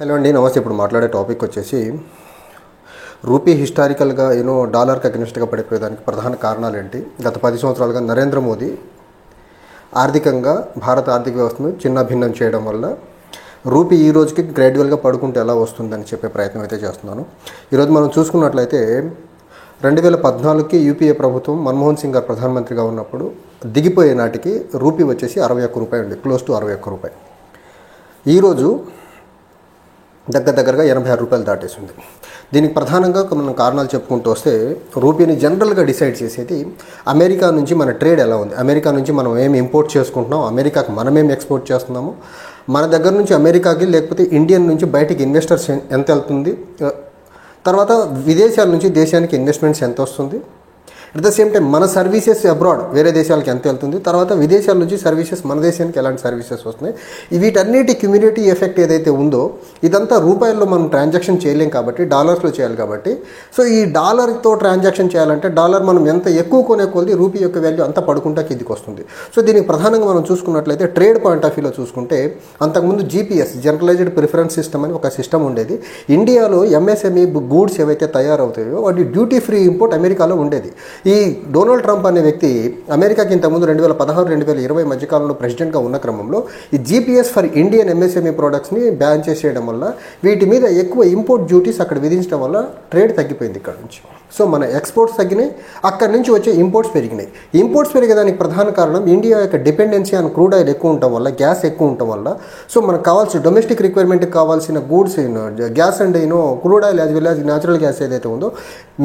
Hello అండి, నమస్తే. ఇప్పుడు మాట్లాడే టాపిక్ వచ్చేసి రూపీ హిస్టారికల్గా డాలర్కి అగ్నిస్ట్గా పడిపోయేదానికి ప్రధాన కారణాలు ఏంటి. గత 10 సంవత్సరాలుగా నరేంద్ర మోదీ ఆర్థికంగా భారత ఆర్థిక వ్యవస్థను చిన్న భిన్నం చేయడం వల్ల రూపీ ఈ రోజుకి గ్రాడ్యువల్గా పడుకుంటే ఎలా వస్తుందని చెప్పే ప్రయత్నం అయితే చేస్తున్నాను. ఈరోజు మనం చూసుకున్నట్లయితే 2014కి యూపీఏ ప్రభుత్వం మన్మోహన్ సింగ్ గారు ప్రధానమంత్రిగా ఉన్నప్పుడు దిగిపోయే నాటికి రూపీ వచ్చేసి 61 రూపాయలు ఉంది, క్లోజ్ టు 61 రూపాయలు. ఈరోజు దగ్గరగా 86 రూపాయలు దాటేసింది. దీనికి ప్రధానంగా మనం కారణాలు చెప్పుకుంటూ వస్తే రూపీని జనరల్గా డిసైడ్ చేసేది అమెరికా నుంచి మన ట్రేడ్ ఎలా ఉంది, అమెరికా నుంచి మనం ఏమి ఇంపోర్ట్ చేసుకుంటున్నాం, అమెరికాకి మనమేమి ఎక్స్పోర్ట్ చేస్తున్నాము, మన దగ్గర నుంచి అమెరికాకి లేకపోతే ఇండియన్ నుంచి బయటికి ఇన్వెస్టర్స్ ఎంత వెళ్తుంది, తర్వాత విదేశాల నుంచి దేశానికి ఇన్వెస్ట్మెంట్స్ ఎంత వస్తుంది, అట్ ద సేమ్ టైం మన సర్వీసెస్ అబ్రాడ్ వేరే దేశాలకు ఎంత వెళ్తుంది, తర్వాత విదేశాల నుంచి సర్వీసెస్ మన దేశానికి ఎలాంటి సర్వీసెస్ వస్తున్నాయి. వీటన్నిటి క్యూములేటివ్ ఎఫెక్ట్ ఏదైతే ఉందో ఇదంతా రూపాయల్లో మనం ట్రాన్సాక్షన్ చేయలేం కాబట్టి డాలర్స్లో చేయాలి కాబట్టి, సో ఈ డాలర్తో ట్రాన్సాక్షన్ చేయాలంటే డాలర్ మనం ఎంత ఎక్కువ కొనే కొద్ది రూపీ యొక్క వాల్యూ అంతా పడుకుంటా కిందికి వస్తుంది. సో దీనికి ప్రధానంగా మనం చూసుకున్నట్లయితే ట్రేడ్ పాయింట్ ఆఫ్ వ్యూలో చూసుకుంటే అంతకుముందు జీపీఎస్ జనరలైజ్డ్ ప్రిఫరెన్స్ సిస్టమ్ అని ఒక సిస్టమ్ ఉండేది. ఇండియాలో ఎంఎస్ఎంఈ గూడ్స్ ఏవైతే తయారవుతాయో వాటి డ్యూటీ ఫ్రీ ఇంపోర్ట్ అమెరికాలో ఉండేది. ఈ డొనాల్డ్ ట్రంప్ అనే వ్యక్తి అమెరికాకి ఇంతకుముందు 2016-2020 మధ్యకాలంలో ప్రెసిడెంట్గా ఉన్న క్రమంలో ఈ జీపీఎస్ ఫర్ ఇండియన్ ఎంఎస్ఎంఈ ప్రోడక్ట్స్ని బ్యాన్ చేసేయడం వల్ల వీటి మీద ఎక్కువ ఇంపోర్ట్ డ్యూటీస్ అక్కడ విధించడం వల్ల ట్రేడ్ తగ్గిపోయింది ఇక్కడ నుంచి. సో మన ఎక్స్పోర్ట్స్ తగ్గినాయి, అక్కడి నుంచి వచ్చే ఇంపోర్ట్స్ పెరిగినాయి. ఇంపోర్ట్స్ పెరిగేదానికి ప్రధాన కారణం ఇండియా యొక్క డిపెండెన్సీ ఆన్ క్రూడ్ ఆయిల్ ఎక్కువ ఉండటం వల్ల, గ్యాస్ ఎక్కువ ఉండటం వల్ల. సో మనకు కావాల్సిన డొమెస్టిక్ రిక్వైర్మెంట్కి కావాల్సిన goods gas and crude oil as well as natural gas ఏదైతే ఉందో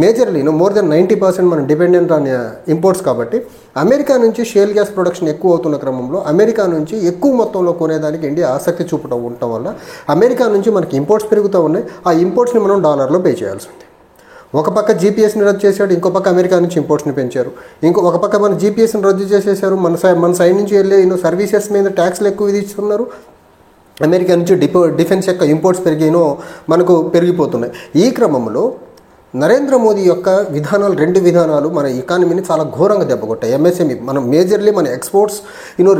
మేజర్లీ మోర్ దెన్ 90% మనం డిపెండెంట్ ఆన్ ఇంపోర్ట్స్ కాబట్టి అమెరికా నుంచి షేల్ గ్యాస్ ప్రొడక్షన్ ఎక్కువ అవుతున్న క్రమంలో అమెరికా నుంచి ఎక్కువ మొత్తంలో కొనేదానికి ఇండియా ఆసక్తి చూపడం ఉండటం వల్ల అమెరికా నుంచి మనకి ఇంపోర్ట్స్ పెరుగుతూ ఉన్నాయి. ఆ ఇంపోర్ట్స్ని మనం డాలర్లో పే చేయాల్సి ఉంది. ఒక పక్క జీపీఎస్ని రద్దు చేశాడు, ఇంకో పక్క అమెరికా నుంచి ఇంపోర్ట్స్ని పెంచారు. ఒక పక్క మన జీపీఎస్ని రద్దు చేసేసారు, మన సైడ్ నుంచి వెళ్ళే సర్వీసెస్ మీద ట్యాక్స్లు ఎక్కువ విధిస్తున్నారు. అమెరికా నుంచి డిఫెన్స్ యొక్క ఇంపోర్ట్స్ మనకు పెరిగిపోతున్నాయి. ఈ క్రమంలో నరేంద్ర మోదీ యొక్క రెండు విధానాలు మన ఎకానమీని చాలా ఘోరంగా దెబ్బకొట్టాయి. ఎంఎస్ఎంఈ మనం మేజర్లీ మన exports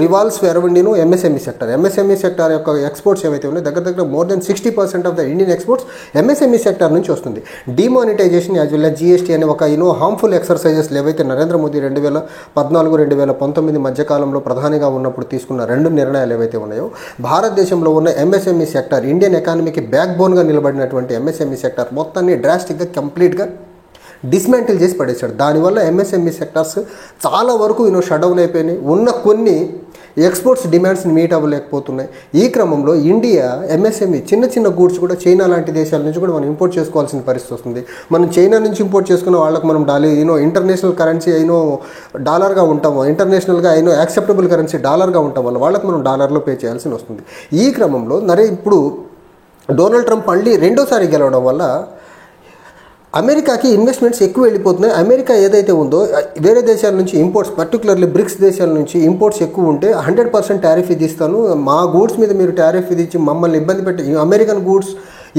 revolves around MSME sector యొక్క ఎక్స్పోర్ట్స్ ఏవైతే ఉన్నాయో దగ్గర more than 60% of the Indian exports MSME sector నుంచి వస్తుంది. డిమానిటైజేషన్ యాజ్ వెల్ జీఎస్టీ అనే ఒక హార్మ్ఫుల్ ఎక్సర్సైజెస్ ఏవైతే నరేంద్ర మోదీ 2014-2019 మధ్యకాలంలో ప్రధానిగా ఉన్నప్పుడు తీసుకున్న 2 నిర్ణయాలు ఏవైతే ఉన్నాయో భారతదేశంలో ఉన్న ఎంఎస్ఎంఈ సెక్టర్, ఇండియన్ ఎకానమీకి బ్యాక్ బోన్గా నిలబడినటువంటి ఎంఎస్ఎంఈ సెక్టర్ మొత్తాన్ని డ్రాస్టిక్గా కంప్లీట్గా డిస్మాంటిల్ చేసి పడేశాడు. దానివల్ల ఎంఎస్ఎంఈ సెక్టర్స్ చాలా వరకు షట్ డౌన్ అయిపోయినాయి. ఉన్న కొన్ని ఎక్స్పోర్ట్స్ డిమాండ్స్ని మీట్ అవ్వలేకపోతున్నాయి. ఈ క్రమంలో ఇండియా ఎంఎస్ఎంఈ చిన్న గూడ్స్ కూడా చైనా లాంటి దేశాల నుంచి కూడా మనం ఇంపోర్ట్ చేసుకోవాల్సిన పరిస్థితి వస్తుంది. మనం చైనా నుంచి ఇంపోర్ట్ చేసుకున్న వాళ్ళకి మనం ఇంటర్నేషనల్ కరెన్సీ డాలర్గా ఉంటాము, ఇంటర్నేషనల్గా యాక్సెప్టబుల్ కరెన్సీ డాలర్గా ఉండటం వల్ల వాళ్ళకి మనం డాలర్లో పే చేయాల్సి వస్తుంది. ఈ క్రమంలో ఇప్పుడు డొనాల్డ్ ట్రంప్ మళ్ళీ రెండోసారి గెలవడం వల్ల అమెరికాకి ఇన్వెస్ట్మెంట్స్ ఎక్కువ వెళ్ళిపోతున్నాయి. అమెరికా ఏదైతే ఉందో వేరే దేశాల నుంచి ఇంపోర్ట్స్, పర్టికులర్లీ బ్రిక్స్ దేశాల నుంచి ఇంపోర్ట్స్ ఎక్కువ ఉంటే 100% టారిఫ్ విధిస్తాను, మా గూడ్స్ మీద మీరు టారిఫ్ విధించి మమ్మల్ని ఇబ్బంది పెట్టి అమెరికన్ గూడ్స్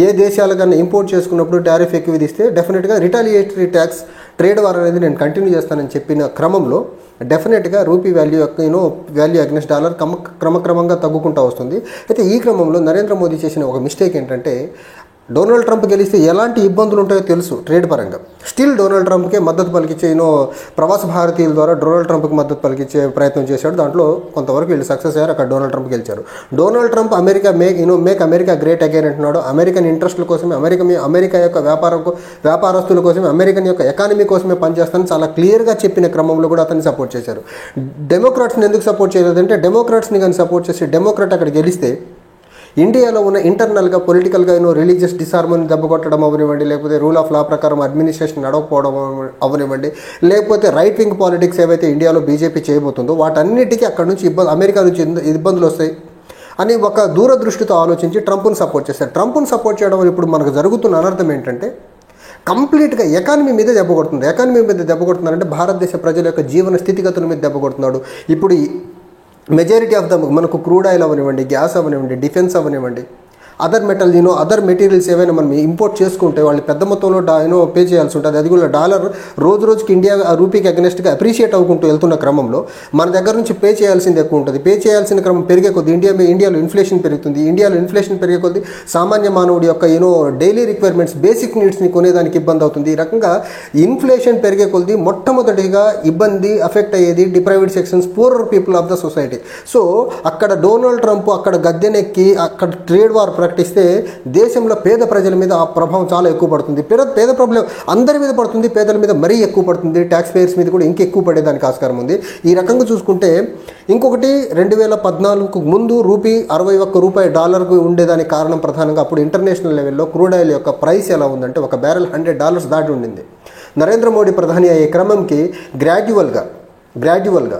ఏ దేశాలకన్నా ఇంపోర్ట్ చేసుకున్నప్పుడు టారిఫ్ ఎక్కువ విధిస్తే డెఫినెట్గా రిటాలియేటరీ ట్యాక్స్ ట్రేడ్ వార్ అనేది నేను కంటిన్యూ చేస్తానని చెప్పిన క్రమంలో డెఫినెట్గా rupee value value against dollar క్రమక్రమంగా తగ్గుకుంటూ వస్తుంది. అయితే ఈ క్రమంలో నరేంద్ర మోదీ చేసిన ఒక మిస్టేక్ ఏంటంటే డొనాల్డ్ ట్రంప్ గెలిస్తే ఎలాంటి ఇబ్బందులు ఉంటాయో తెలుసు ట్రేడ్ పరంగా. స్టిల్ డొనాల్డ్ ట్రంప్కే మద్దతు పలికించే ప్రవాస భారతీయుల ద్వారా డొనాల్డ్ ట్రంప్కి మద్దతు పలికించే ప్రయత్నం చేశాడు. దాంట్లో కొంతవరకు వీళ్ళు సక్సెస్ అయ్యారు. అక్కడ డొనాల్డ్ ట్రంప్ గెలిచారు. Donald Trump America make America great again అంటున్నాడు. అమెరికన్ ఇంట్రెస్ట్ల కోసమే, అమెరికా యొక్క వ్యాపారస్తుల కోసమే, అమెరికన్ యొక్క ఎకానమీ కోసమే పనిచేస్తానని చాలా క్లియర్గా చెప్పిన క్రమంలో కూడా అతన్ని సపోర్ట్ చేశారు. డెమోక్రాట్స్ని ఎందుకు సపోర్ట్ చేయలేదంటే డెమోక్రాట్స్ని కానీ సపోర్ట్ చేసి డెమోక్రాట్ అక్కడ గెలిస్తే ఇండియాలో ఉన్న ఇంటర్నల్గా పొలిటికల్గా రిలీజియస్ డిసార్మోని దెబ్బకొట్టడం అవనివ్వండి, లేకపోతే రూల్ ఆఫ్ లా ప్రకారం అడ్మినిస్ట్రేషన్ నడవకపోవడం అవనివ్వండి, లేకపోతే రైట్ వింగ్ పాలిటిక్స్ ఏవైతే ఇండియాలో బీజేపీ చేయబోతుందో వాటన్నిటికీ అక్కడ నుంచి అమెరికా నుంచి ఇబ్బందులు వస్తాయి అని ఒక దూరదృష్టితో ఆలోచించి ట్రంప్ను సపోర్ట్ చేశారు. ట్రంప్ను సపోర్ట్ చేయడం వల్ల ఇప్పుడు మనకు జరుగుతున్న అనర్థం ఏంటంటే కంప్లీట్గా ఎకానమీ మీద దెబ్బ కొడుతుంది. ఎకానమీ మీద దెబ్బ కొడుతున్నారంటే భారతదేశ ప్రజల యొక్క జీవన స్థితిగతుల మీద దెబ్బ కొడుతున్నాడు. ఇప్పుడు మెజారిటీ ఆఫ్ ద మనకు క్రూడ్ ఆయిల్ అవనివ్వండి, గ్యాస్ అవనివ్వండి, డిఫెన్స్ అవనివ్వండి, అదర్ మెటల్ అదర్ మెటీరియల్స్ ఏవైనా మనం ఇంపోర్ట్ చేసుకుంటే వాళ్ళు పెద్ద మొత్తంలో పే చేయాల్సి ఉంటుంది. అది కూడా డాలర్ రోజు రోజుకి ఇండియా రూపీకి అగెనెస్ట్గా అప్రిషియేట్ అవుకుంటూ వెళ్తున్న క్రమంలో మన దగ్గర నుంచి పే చేయాల్సింది ఎక్కువ ఉంటుంది. పే చేయాల్సిన క్రమం పెరిగే కొద్ది ఇండియాలో ఇన్ఫ్లేషన్ పెరుగుతుంది. ఇండియాలో ఇన్ఫ్లేషన్ పెరిగే కొద్ది సామాన్య మానవుడి యొక్క డైలీ రిక్వైర్మెంట్స్, బేసిక్ నీడ్స్ని కొనేదానికి ఇబ్బంది అవుతుంది. ఈ రకంగా ఇన్ఫ్లేషన్ పెరిగే కొద్ది మొట్టమొదటిగా ఇబ్బంది అఫెక్ట్ అయ్యేది deprived sections, poorer people of the society. So అక్కడ డొనాల్డ్ ట్రంప్ అక్కడ గద్దెనెక్కి అక్కడ ట్రేడ్ వార్ ప్రకటిస్తే దేశంలో పేద ప్రజల మీద ఆ ప్రభావం చాలా ఎక్కువ పడుతుంది. పేద ప్రాబ్లం అందరి మీద పడుతుంది, పేదల మీద మరీ ఎక్కువ పడుతుంది, ట్యాక్స్ పేయర్స్ మీద కూడా ఇంకెక్కువ పడేదానికి ఆస్కారం ఉంది. ఈ రకంగా చూసుకుంటే ఇంకొకటి 2014కు ముందు రూపీ 61 రూపాయి డాలర్కు ఉండేదానికి కారణం ప్రధానంగా అప్పుడు ఇంటర్నేషనల్ లెవెల్లో క్రూడ్ ఆయిల్ యొక్క ప్రైస్ ఎలా ఉందంటే ఒక బ్యారెల్ $100 దాటి ఉండింది. నరేంద్ర మోడీ ప్రధాని అయ్యే క్రమంకి గ్రాడ్యువల్గా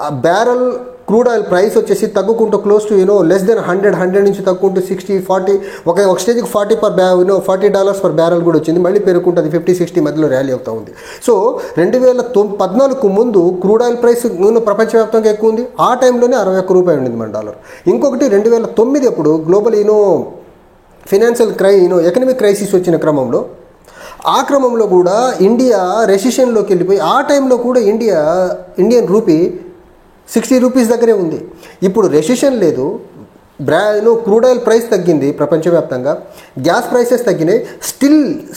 ఆ బ్యారెల్ క్రూడ్ ఆయిల్ ప్రైస్ వచ్చేసి తగ్గుకుంటూ క్లోజ్ టు లెస్ దెన్ 100 నుంచి తగ్గుకుంటూ 60, 40 ఒక స్టేజ్కి $40 పర్ బ్యారెల్ కూడా వచ్చింది. మళ్ళీ పెరుగుకుంటుంది 50-60 మధ్యలో ర్యాలీ అవుతూ ఉంది. సో 2014కు ముందు క్రూడ్ ఆయిల్ ప్రైస్ ప్రపంచవ్యాప్తంగా ఎక్కువ ఉంది. ఆ టైంలోనే 61 రూపాయలు ఉండింది మన డాలర్. ఇంకొకటి 2009 అప్పుడు గ్లోబల్ ఫినాన్షియల్ ఎకనామిక్ క్రైసిస్ వచ్చిన క్రమంలో ఆ క్రమంలో కూడా ఇండియా రెసిషన్లోకి వెళ్ళిపోయి ఆ టైంలో కూడా ఇండియన్ రూపీ 60 రూపీస్ దగ్గరే ఉంది. ఇప్పుడు రెసిషన్ లేదు, క్రూడ్ ఆయిల్ ప్రైస్ తగ్గింది ప్రపంచవ్యాప్తంగా, గ్యాస్ ప్రైసెస్ తగ్గినాయి.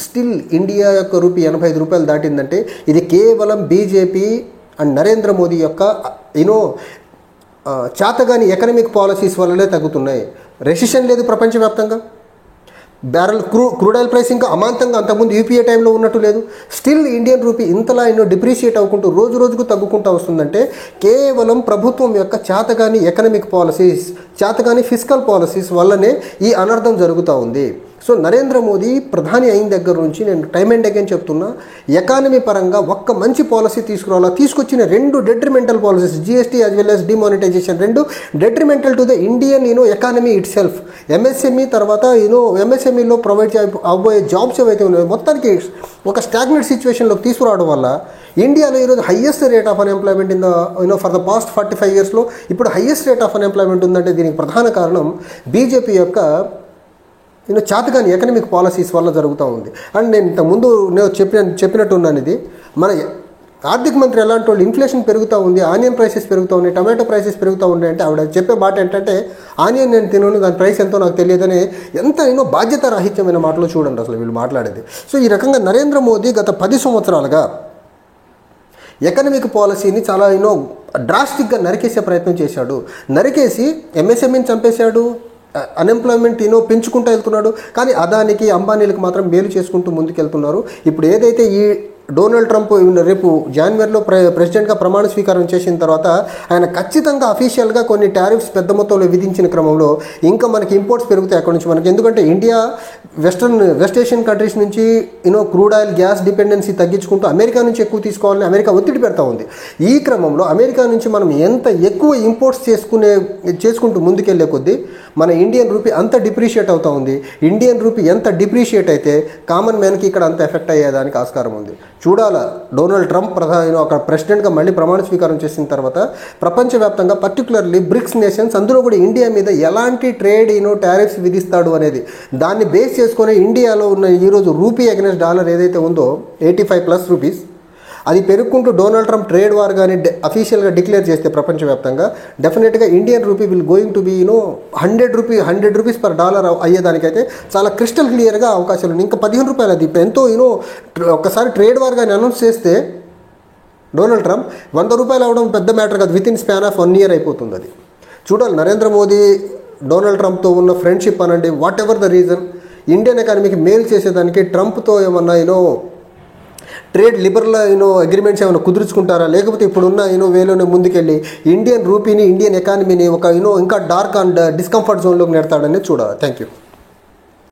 స్టిల్ ఇండియా యొక్క రూపీ 85 రూపాయలు దాటిందంటే ఇది కేవలం బీజేపీ అండ్ నరేంద్ర మోదీ యొక్క చేతగాని ఎకనామిక్ పాలసీస్ వల్లనే తగ్గుతున్నాయి. రెసిషన్ లేదు ప్రపంచవ్యాప్తంగా. బ్యారెల్ క్రూడ్ ఆయిల్ ప్రైస్ ఇంకా అమాంతంగా అంతకుముందు యూపీఏ టైంలో ఉన్నట్టు లేదు. స్టిల్ ఇండియన్ రూపీ ఇంతలా డిప్రిషియేట్ అవ్వకుంటూ రోజు రోజుకు తగ్గుకుంటూ వస్తుందంటే కేవలం ప్రభుత్వం యొక్క చేతగాని ఎకనామిక్ పాలసీస్, చేతగాని ఫిస్కల్ పాలసీస్ వల్లనే ఈ అనర్థం జరుగుతూ ఉంది. సో నరేంద్ర మోదీ ప్రధాని అయిన దగ్గర నుంచి నేను టైమ్ అండ్ అగైన్ చెప్తున్నా, ఎకానమీ పరంగా ఒక్క మంచి పాలసీ తీసుకురావాలా. తీసుకొచ్చిన 2 detrimental policies, GST as well as demonetisation, 2 detrimental to the Indian economy itself. MSME తర్వాత ఎంఎస్ఎంఈలో ప్రొవైడ్ అవబోయే జాబ్స్ ఏవైతే ఉన్నాయో మొత్తానికి ఒక స్టాగ్నెట్ సిచ్యువేషన్లోకి తీసుకురావడం వల్ల ఇండియాలో ఈరోజు highest rate of unemployment for the past 45 ఇయర్స్లో ఇప్పుడు హైయెస్ట్ రేట్ ఆఫ్ అన్ఎంప్లాయ్మెంట్ ఉందంటే దీనికి ప్రధాన కారణం బీజేపీ యొక్క చేతగాని ఎకనామిక్ పాలసీస్ వల్ల జరుగుతూ ఉంది. అండ్ నేను ఇంతకుముందు చెప్పినట్టున్నాను, ఇది మన ఆర్థిక మంత్రి ఎలాంటి వాళ్ళు ఇన్ఫ్లేషన్ పెరుగుతూ ఉంది, ఆనియన్ ప్రైసెస్ పెరుగుతూ ఉన్నాయి, టమాటో ప్రైసెస్ పెరుగుతూ ఉన్నాయి అంటే ఆవిడ చెప్పే మాట ఏంటంటే ఆనియన్ నేను తినను, దాని ప్రైస్ ఎంతో నాకు తెలియదని ఎంత బాధ్యత రాహిత్యమైన మాటలు చూడండి అసలు వీళ్ళు మాట్లాడేది. సో ఈ రకంగా నరేంద్ర మోదీ గత 10 సంవత్సరాలుగా ఎకనామిక్ పాలసీని చాలా డ్రాస్టిక్గా నరికేసే ప్రయత్నం చేశాడు. నరికేసి ఎంఎస్ఎంఈని చంపేశాడు, అన్ఎంప్లాయ్మెంట్ పెంచుకుంటూ వెళ్తున్నాడు. కానీ అదానికి అంబానీలకు మాత్రం మేలు చేసుకుంటూ ముందుకెళ్తున్నారు. ఇప్పుడు ఏదైతే ఈ డొనాల్డ్ ట్రంప్ రేపు జనవరిలో ప్రెసిడెంట్గా ప్రమాణ స్వీకారం చేసిన తర్వాత ఆయన ఖచ్చితంగా అఫీషియల్గా కొన్ని టారిఫ్స్ పెద్ద మొత్తంలో విధించిన క్రమంలో ఇంకా మనకి ఇంపోర్ట్స్ పెరుగుతాయి అక్కడి నుంచి మనకి. ఎందుకంటే ఇండియా వెస్ట్ ఏషియన్ కంట్రీస్ నుంచి క్రూడ్ ఆయిల్ గ్యాస్ డిపెండెన్సీ తగ్గించుకుంటూ అమెరికా నుంచి ఎక్కువ తీసుకోవాలని అమెరికా ఒత్తిడి పెడతా ఉంది. ఈ క్రమంలో అమెరికా నుంచి మనం ఎంత ఎక్కువ ఇంపోర్ట్స్ చేసుకుంటూ ముందుకెళ్లే కొద్దీ మన ఇండియన్ రూపీ అంత డిప్రిషియేట్ అవుతూ ఉంది. ఇండియన్ రూపీ ఎంత డిప్రిషియేట్ అయితే కామన్ మ్యాన్కి ఇక్కడ అంత ఎఫెక్ట్ అయ్యేదానికి ఆస్కారం ఉంది. చూడాలా డొనాల్డ్ ట్రంప్ అక్కడ ప్రెసిడెంట్గా మళ్ళీ ప్రమాణ స్వీకారం చేసిన తర్వాత ప్రపంచవ్యాప్తంగా పర్టికులర్లీ బ్రిక్స్ నేషన్స్ అందులో కూడా ఇండియా మీద ఎలాంటి ట్రేడ్ టారిఫ్స్ విధిస్తాడు అనేది దాన్ని బేస్ చేసుకుని ఇండియాలో ఉన్న ఈరోజు రూపీ అగెనెస్ట్ డాలర్ ఏదైతే ఉందో 85+ రూపీస్ అది పెరుగుకుంటూ డొనాల్డ్ ట్రంప్ ట్రేడ్ వార్ కానీ అఫీషియల్గా డిక్లేర్ చేస్తే ప్రపంచవ్యాప్తంగా డెఫినెట్గా Indian rupee will going to be 100 rupees per dollar అయ్యేదానికైతే చాలా క్రిస్టల్ క్లియర్గా అవకాశాలు ఉన్నాయి. ఇంకా 15 రూపాయలు అది ఎంతో ఒకసారి ట్రేడ్ వార్ కానీ అనౌన్స్ చేస్తే డొనాల్డ్ ట్రంప్ 100 రూపాయలు అవడం పెద్ద మ్యాటర్ కాదు, with in span of 1 year అయిపోతుంది. అది చూడాలి. నరేంద్ర మోదీ డొనాల్డ్ ట్రంప్తో ఉన్న ఫ్రెండ్షిప్ అనండి, whatever the reason, Indian ఎకానమీకి మేలు చేసేదానికి ట్రంప్తో ఏమన్నా ట్రేడ్ లిబరల్ అగ్రిమెంట్స్ ఏమైనా కుదుర్చుకుంటారా, లేకపోతే ఇప్పుడున్న వేలోనే ముందుకెళ్ళి ఇండియన్ రూపీని ఇండియన్ ఎకానమీని ఒక ఇంకా డార్క్ అండ్ డిస్కంఫర్ట్ జోన్లోకి నెడతాడని చూడాలి. Thank you.